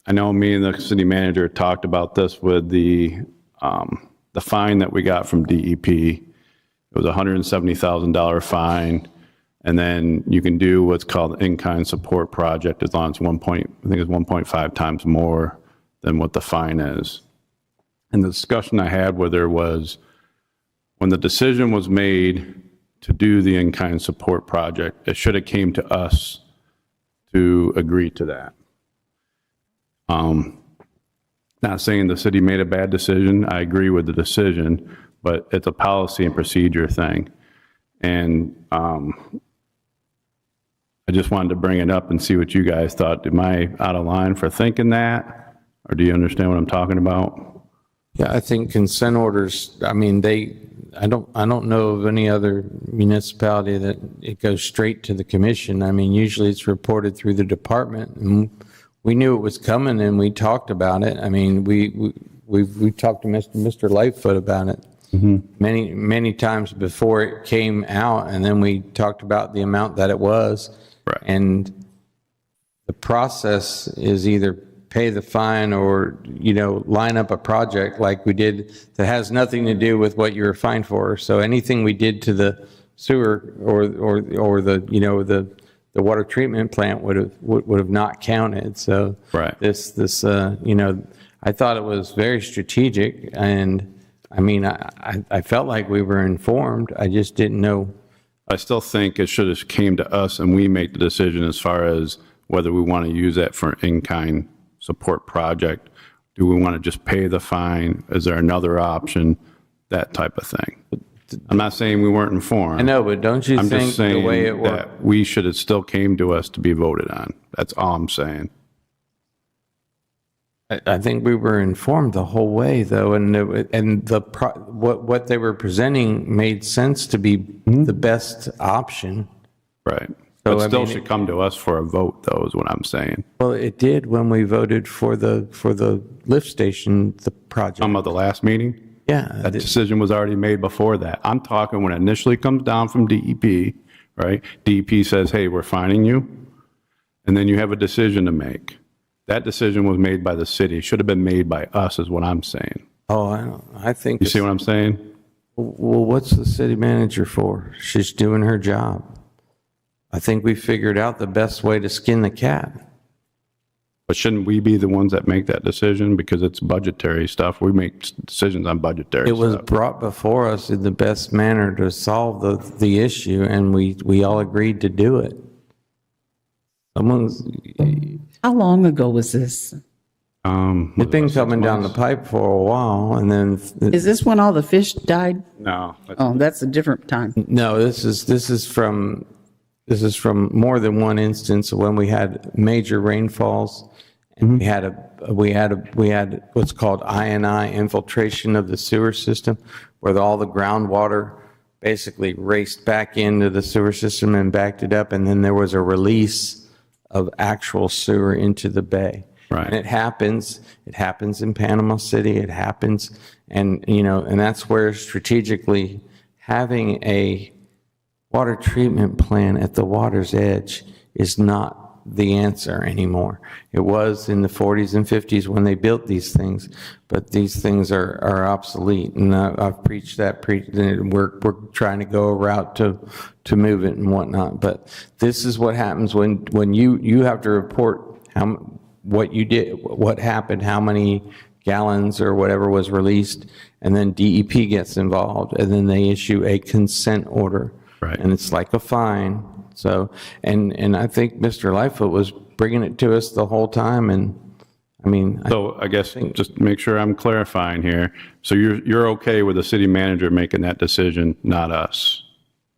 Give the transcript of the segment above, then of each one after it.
I know me and the city manager talked about this with the fine that we got from DEP. It was a $170,000 fine. And then you can do what's called in-kind support project as long as I think it's 1.5 times more than what the fine is. And the discussion I had with her was when the decision was made to do the in-kind support project, it should have came to us to agree to that. Not saying the city made a bad decision. I agree with the decision, but it's a policy and procedure thing. And I just wanted to bring it up and see what you guys thought. Am I out of line for thinking that? Or do you understand what I'm talking about? Yeah, I think consent orders, I mean, I don't know of any other municipality that it goes straight to the commission. I mean, usually it's reported through the department, and we knew it was coming and we talked about it. I mean, we talked to Mr. Lightfoot about it many times before it came out, and then we talked about the amount that it was. Right. And the process is either pay the fine or, line up a project like we did that has nothing to do with what you were fined for. So anything we did to the sewer or the water treatment plant would have not counted. So right. I thought it was very strategic, and I mean, I felt like we were informed. I just didn't know. I still think it should have came to us and we make the decision as far as whether we want to use that for an in-kind support project. Do we want to just pay the fine? Is there another option? That type of thing. I'm not saying we weren't informed. I know, but don't you I'm think just saying the way it worked? that we should have still came to us to be voted on. That's all I'm saying. I think we were informed the whole way, though, and what they were presenting made sense to be the best option. Right. So, But still should come to us for a vote, though, is what I'm saying. Well, it did when we voted for the lift station, the project. Some of the last meeting? Yeah. That decision was already made before that. I'm talking when it initially comes down from DEP, right? DEP says, hey, we're fining you. And then you have a decision to make. That decision was made by the city. It should have been made by us, is what I'm saying. Oh, I think. You see what I'm saying? Well, what's the city manager for? She's doing her job. I think we figured out the best way to skin the cat. But shouldn't we be the ones that make that decision? Because it's budgetary stuff. We make decisions on budgetary It was stuff. brought before us in the best manner to solve the issue, and we all agreed to do it. How long ago was this? It's been coming down the pipe for a while, and then Is this when all the fish died? No. Oh, that's a different time. no, this is from more than one instance when we had major rainfalls, and we had what's called I&I infiltration of the sewer system, where all the groundwater basically raced back into the sewer system and backed it up, and then there was a release of actual sewer into the bay. Right. And it happens in Panama City, it happens, and that's where strategically having a water treatment plant at the water's edge is not the answer anymore. It was in the 40s and 50s when they built these things, but these things are obsolete, and I've preached that. We're trying to go a route to move it and whatnot. But this is what happens when you have to report what you did, what happened, how many gallons or whatever was released, and then DEP gets involved, and then they issue a consent order. Right. And it's like a fine. So, and I think Mr. Lightfoot was bringing it to us the whole time. And I mean, So I guess just make sure I'm clarifying here. So you're okay with the city manager making that decision, not us?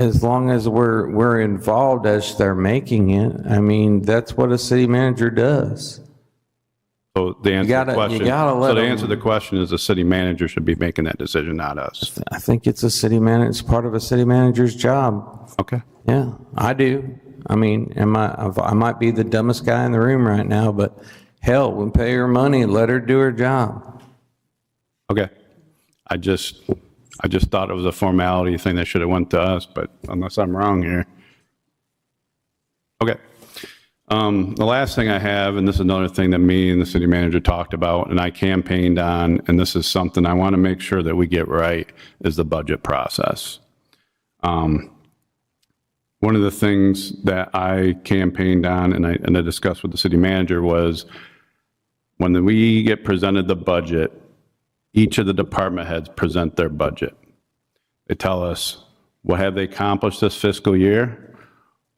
as long as we're involved as they're making it, I mean, that's what a city manager does. So the answer to the question, you gotta let so the them- answer to the question is the city manager should be making that decision, not us. I think it's it's part of a city manager's job. Okay. Yeah, I do. I mean, I might be the dumbest guy in the room right now, but hell, we pay her money, let her do her job. Okay. I just thought it was a formality thing that should have went to us, but unless I'm wrong here. Okay. The last thing I have, and this is another thing that me and the city manager talked about, and I campaigned on, and this is something I want to make sure that we get right, is the budget process. One of the things that I campaigned on and I discussed with the city manager was when we get presented the budget, each of the department heads present their budget. They tell us, what have they accomplished this fiscal year?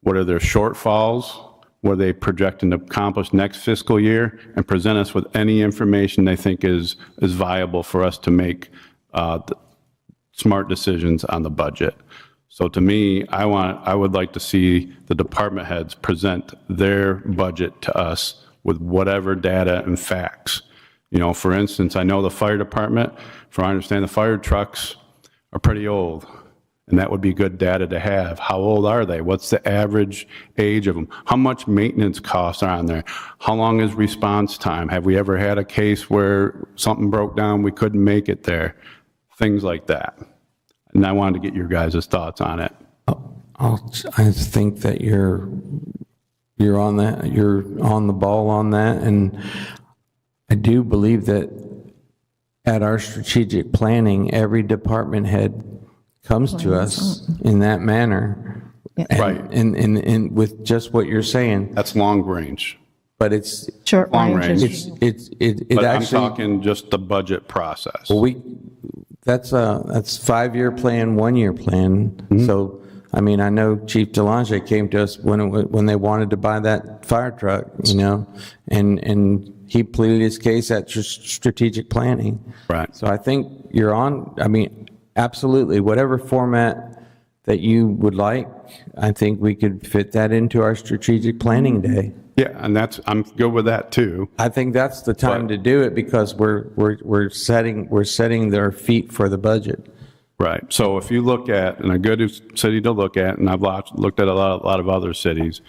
What are their shortfalls? What are they projecting to accomplish next fiscal year? And present us with any information they think is viable for us to make smart decisions on the budget. So to me, I would like to see the department heads present their budget to us with whatever data and facts. You know, for instance, I know the fire department, from what I understand, the fire trucks are pretty old, and that would be good data to have. How old are they? What's the average age of them? How much maintenance costs are on there? How long is response time? Have we ever had a case where something broke down, we couldn't make it there? Things like that. And I wanted to get your guys' thoughts on it. I think that you're on that. You're on the ball on that, and I do believe that at our strategic planning, every department head comes to us in that manner, Right. And with just what you're saying. That's long range. But it's Short Long range. range. it But I'm actually. talking just the budget process. That's 5-year plan, 1-year plan. So, I mean, I know Chief Delange came to us when they wanted to buy that fire truck, you know, and he pleaded his case at strategic planning. Right. So I think you're on, I mean, absolutely, whatever format that you would like, I think we could fit that into our strategic planning day. Yeah, and I'm good with that too. I think that's the time to do it because we're setting their feet for the budget. Right. So if you look at, and a good city to look at, and I've looked at a lot of other cities,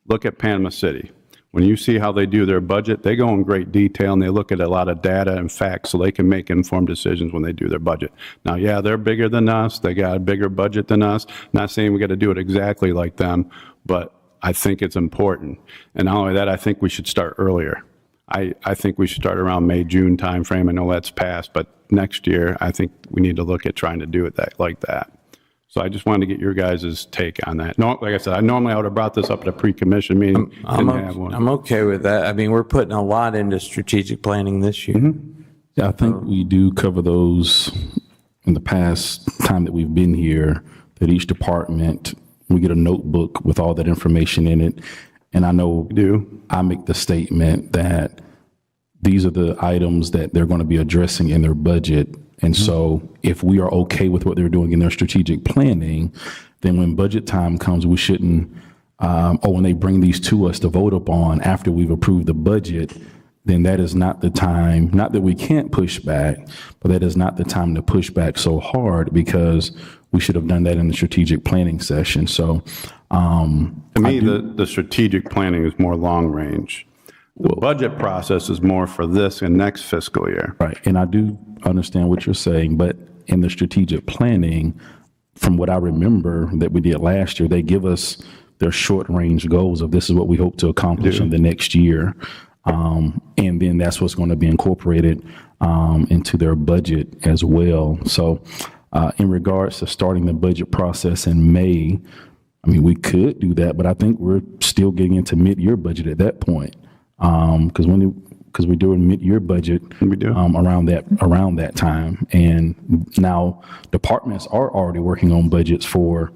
look at Panama City. When you see how they do their budget, they go in great detail and they look at a lot of data and facts so they can make informed decisions when they do their budget. Now, yeah, they're bigger than us. They got a bigger budget than us. Not saying we got to do it exactly like them, but I think it's important. And not only that, I think we should start earlier. I think we should start around May, June timeframe. I know that's passed, but next year, I think we need to look at trying to do it like that. So I just wanted to get your guys' take on that. No, like I said, normally I would have brought this up at a pre-commission meeting. Didn't have one. I'm okay with that. I mean, we're putting a lot into strategic planning this year. Yeah, I think we do cover those in the past time that we've been here, that each department, we get a notebook with all that information in it. And I know I make the statement that these are the items that they're going to be addressing in their budget. And so if we are okay with what they're doing in their strategic planning, then when budget time comes, we shouldn't, or when they bring these to us to vote upon after we've approved the budget, then that is not the time, not that we can't push back, but that is not the time to push back so hard because we should have done that in the strategic planning session. So, to me, the strategic planning is more long range. The budget process is more for this and next fiscal year. right. And I do understand what you're saying, but in the strategic planning, from what I remember that we did last year, they give us their short range goals of this is what we hope to accomplish in the next year. And then that's what's going to be incorporated into their budget as well. So in regards to starting the budget process in May, I mean, we could do that, but I think we're still getting into mid-year budget at that point. Because we're doing mid-year budget around that time. And now departments are already working on budgets for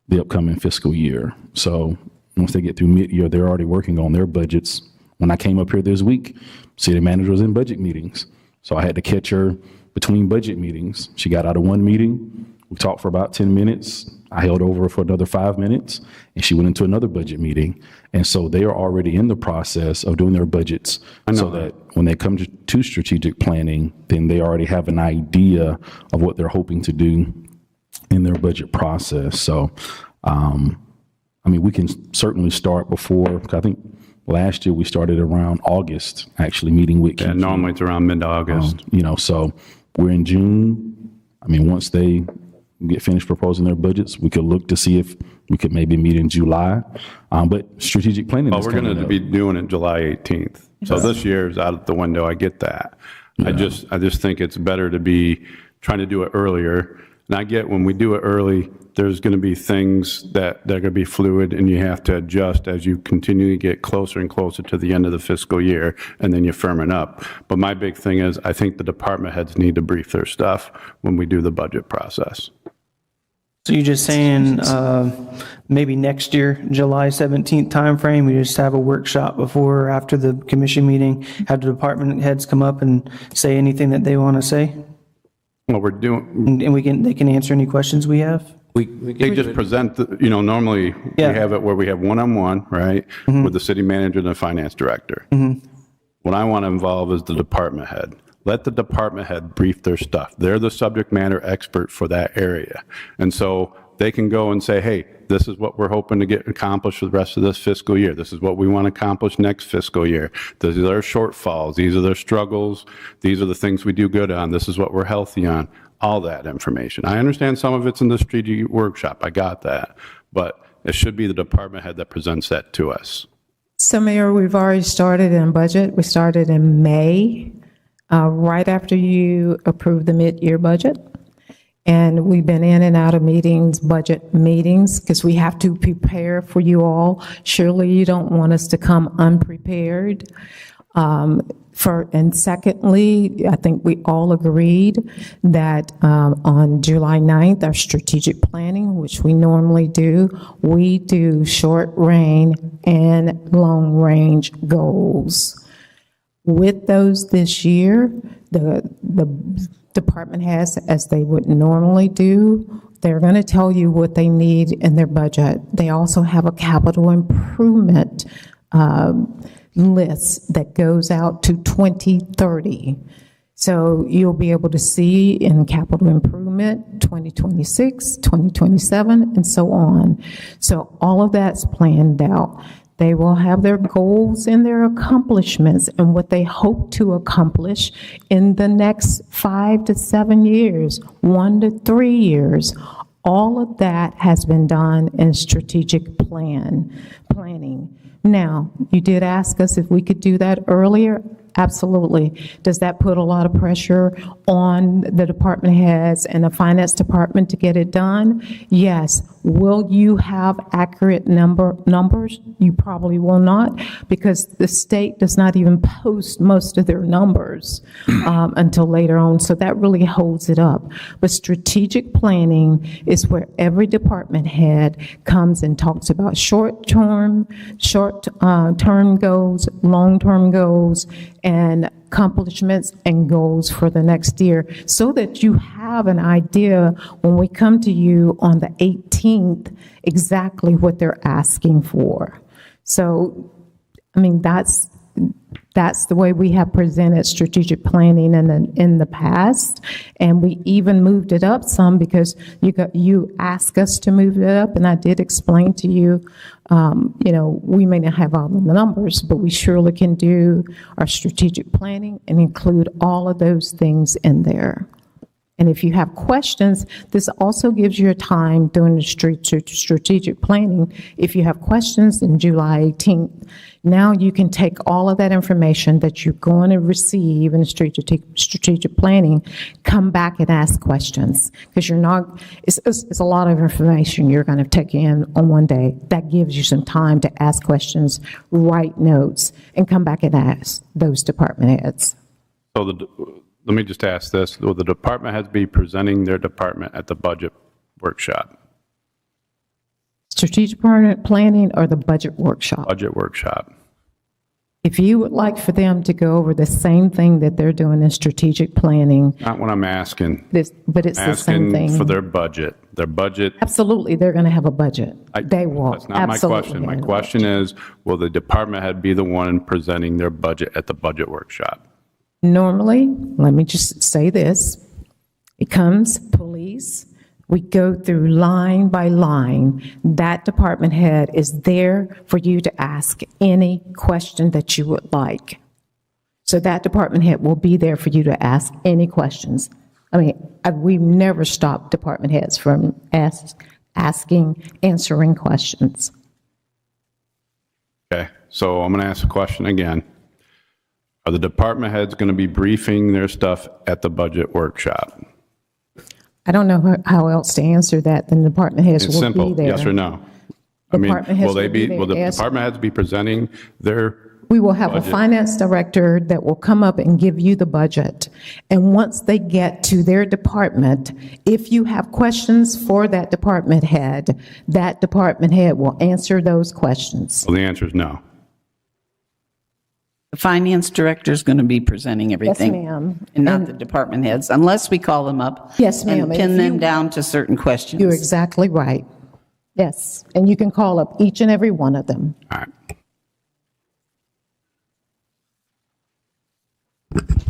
the upcoming fiscal year. So once they get through mid-year, they're already working on their budgets. When I came up here this week, city manager was in budget meetings. So I had to catch her between budget meetings. She got out of one meeting. We talked for about 10 minutes. I held over for another 5 minutes and she went into another budget meeting. And so they are already in the process of doing their budgets so that when they come to strategic planning, then they already have an idea of what they're hoping to do in their budget process. So, I mean, we can certainly start before, I think last year we started around August, actually meeting with Yeah, normally it's around mid-August. so we're in June. I mean, once they get finished proposing their budgets, we could look to see if we could maybe meet in July. But strategic planning Well, is we're coming going to up. be doing it July 18th. So this year is out the window. I get that. I just think it's better to be trying to do it earlier. And I get when we do it early, there's going to be things that are going to be fluid and you have to adjust as you continue to get closer and closer to the end of the fiscal year, and then you firm it up. But my big thing is I think the department heads need to brief their stuff when we do the budget process. So you're just saying maybe next year, July 17th timeframe, we just have a workshop before or after the commission meeting, have the department heads come up and say anything that they want to say? What we're doing, And they can answer any questions we have? they just present, normally we Yeah. have it where we have one-on-one, right, with the city manager and the finance director. What I want to involve is the department head. Let the department head brief their stuff. They're the subject matter expert for that area. And so they can go and say, hey, this is what we're hoping to get accomplished for the rest of this fiscal year. This is what we want to accomplish next fiscal year. These are their shortfalls. These are their struggles. These are the things we do good on. This is what we're healthy on. All that information. I understand some of it's in the strategic workshop. I got that. But it should be the department head that presents that to us. So Mayor, we've already started in budget. We started in May, right after you approved the mid-year budget. And we've been in and out of meetings, budget meetings, because we have to prepare for you all. Surely you don't want us to come unprepared. And secondly, I think we all agreed that on July 9th, our strategic planning, which we normally do, we do short range and long range goals. With those this year, the department has, as they would normally do, they're going to tell you what they need in their budget. They also have a capital improvement list that goes out to 2030. So you'll be able to see in capital improvement 2026, 2027, and so on. So all of that's planned out. They will have their goals and their accomplishments and what they hope to accomplish in the next 5 to 7 years, 1 to 3 years. All of that has been done in strategic planning. Now, you did ask us if we could do that earlier. Absolutely. Does that put a lot of pressure on the department heads and the finance department to get it done? Yes. Will you have accurate numbers? You probably will not, because the state does not even post most of their numbers until later on. So that really holds it up. But strategic planning is where every department head comes and talks about short-term goals, long-term goals, and accomplishments and goals for the next year, so that you have an idea when we come to you on the 18th exactly what they're asking for. So, I mean, that's the way we have presented strategic planning in the past, and we even moved it up some because you asked us to move it up, and I did explain to you, we may not have all of the numbers, but we surely can do our strategic planning and include all of those things in there. And if you have questions, this also gives you a time during the strategic planning. If you have questions in July 18th, now you can take all of that information that you're going to receive in strategic planning, come back and ask questions. Because it's a lot of information you're going to take in on one day. That gives you some time to ask questions, write notes, and come back and ask those department heads. So let me just ask this. Will the department heads be presenting their department at the budget workshop? Strategic planning or the budget workshop? Budget workshop. If you would like for them to go over the same thing that they're doing in strategic planning, Not what I'm asking. but it's the same thing. Asking for their budget. Their budget. Absolutely, they're going to have a budget. They will. That's not my Absolutely question. My have a question budget. is, will the department head be the one presenting their budget at the budget workshop? Normally, let me just say this, it comes police, we go through line by line. That department head is there for you to ask any question that you would like. So that department head will be there for you to ask any questions. I mean, we've never stopped department heads from answering questions. Okay, so I'm going to ask a question again. Are the department heads going to be briefing their stuff at the budget workshop? I don't know how else to answer that. The department heads It's will be simple, there. yes or no? I mean, Department heads will they will be be, there will the to ask- department heads be presenting their, We will have a budget? finance director that will come up and give you the budget. And once they get to their department, if you have questions for that department head will answer those questions. well, the answer is no. The finance director is going to be presenting everything. ma'am. And not the department heads, unless we call them up. Yes, ma'am. And If pin them you- down to certain questions. You're exactly right. Yes, and you can call up each and every one of them. All right.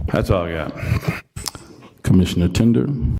That's all I got. Commissioner Tender?